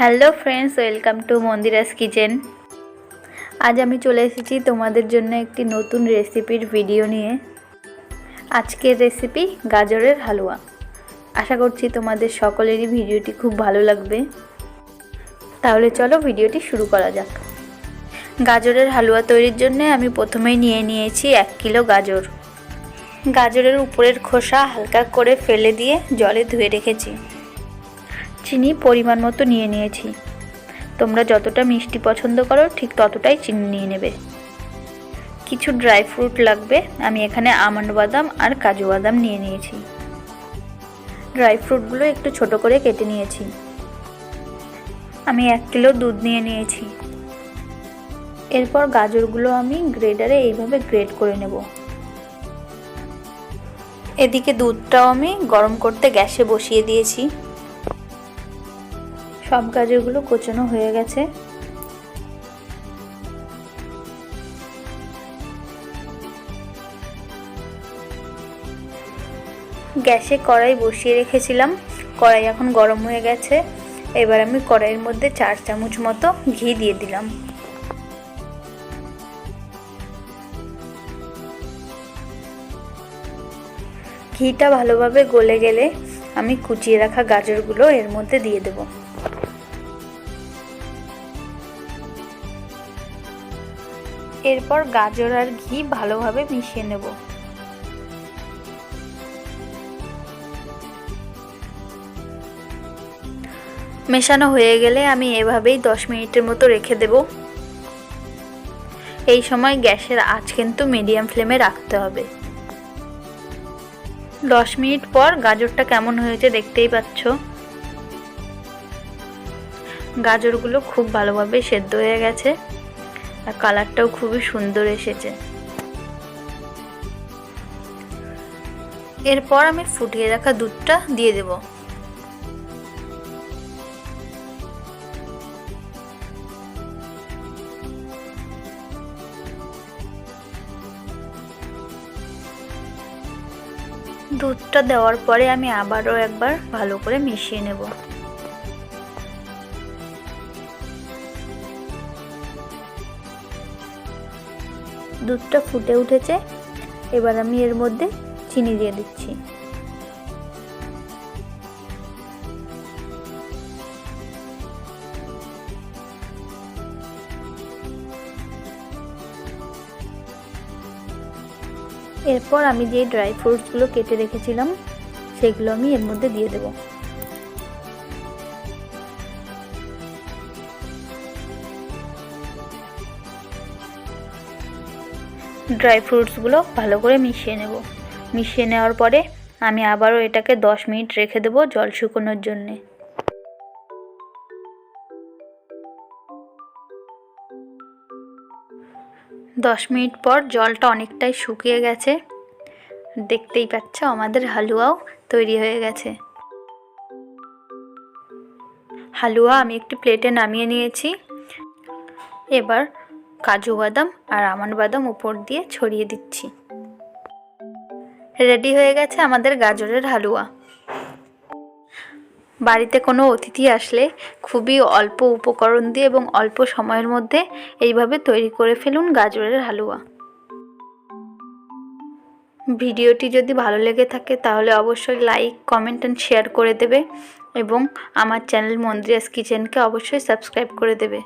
Hello friends, welcome to Mandira's kitchen. আজ আমি চলে এসেছি তোমাদের জন্য একটি নতুন রেসিপির ভিডিও নিয়ে। আজকের রেসিপি গাজরের হালুয়া। আশা করছি তোমাদের সকলেরই ভিডিওটি খুব ভালো লাগবে। তাহলে চলো ভিডিওটি শুরু করা যাক। গাজরের হালুয়া তৈরির জন্য আমি প্রথমেই নিয়েছি 1 কিলো গাজর। গাজরের উপরের খোসা হালকা করে ফেলে দিয়ে জলে ধুয়ে রেখেছি। চিনি পরিমাণ মতো নিয়েছি। তোমরা যতটা মিষ্টি পছন্দ করো ঠিক ততটাই চিনি নিয়ে নেবে। কিছু ড্রাই ফ্রুট লাগবে। আমি এখানে আমন্ড বাদাম আর কাজু বাদাম নিয়েছি। ড্রাই ফ্রুটগুলো একটু ছোট করে কেটে নিয়েছি। আমি 1 কিলো দুধ নিয়েছি। এরপর গাজরগুলো আমি গ্রেডারে এইভাবে গ্রেড করে নেব। এদিকে দুধটাও আমি গরম করতে গ্যাসে বসিয়ে দিয়েছি। সব গাজরগুলো কোচানো হয়ে গেছে। গ্যাসে কড়াই বসিয়ে রেখেছিলাম। কড়াই এখন গরম হয়ে গেছে। এবার আমি কড়াইয়ের মধ্যে 4 চামচ মতো ঘি দিয়ে দিলাম। ঘিটা ভালোভাবে গলে গেলে আমি কুচিয়ে রাখা গাজরগুলো এর মধ্যে দিয়ে দেব। এরপর গাজর আর ঘি ভালোভাবে মিশিয়ে নেব। মেশানো হয়ে গেলে আমি এভাবেই 10 মিনিটের মতো রেখে দেব। এই সময় গ্যাসের আঁচ কিন্তু মিডিয়াম ফ্লেমে রাখতে হবে। 10 মিনিট পর গাজরটা কেমন হয়েছে দেখতেই পাচ্ছ। গাজরগুলো খুব ভালোভাবে সেদ্ধ হয়ে গেছে আর কালারটাও খুবই সুন্দর এসেছে। এরপর আমি ফুটিয়ে রাখা দুধটা দিয়ে দেব। দুধটা দেওয়ার পরে আমি আবারও একবার ভালো করে মিশিয়ে নেব। দুধটা ফুটে উঠেছে। এবার আমি এর মধ্যে চিনি দিয়ে দিচ্ছি। এরপর আমি যে ড্রাই ফ্রুটসগুলো কেটে রেখেছিলাম সেগুলো আমি এর মধ্যে দিয়ে দেব। ড্রাই ফ্রুটসগুলো ভালো করে মিশিয়ে নেব। মিশিয়ে নেওয়ার পরে আমি আবারও এটাকে 10 মিনিট রেখে দেব জল শুকোনোর জন্যে। দশ মিনিট পর জলটা অনেকটাই শুকিয়ে গেছে। দেখতেই পাচ্ছ আমাদের হালুয়াও তৈরি হয়ে গেছে। হালুয়া আমি একটি প্লেটে নামিয়ে নিয়েছি। এবার কাজু বাদাম আর আমন্ড বাদাম উপর দিয়ে ছড়িয়ে দিচ্ছি। রেডি হয়ে গেছে আমাদের গাজরের হালুয়া। বাড়িতে কোনো অতিথি আসলে খুবই অল্প উপকরণ দিয়ে এবং অল্প সময়ের মধ্যে এইভাবে তৈরি করে ফেলুন গাজরের হালুয়া। ভিডিওটি যদি ভালো লেগে থাকে তাহলে অবশ্যই লাইক, কমেন্ট এন্ড শেয়ার করে দেবে এবং আমার চ্যানেল মন্দিরাস কিচেনকে অবশ্যই সাবস্ক্রাইব করে দেবে।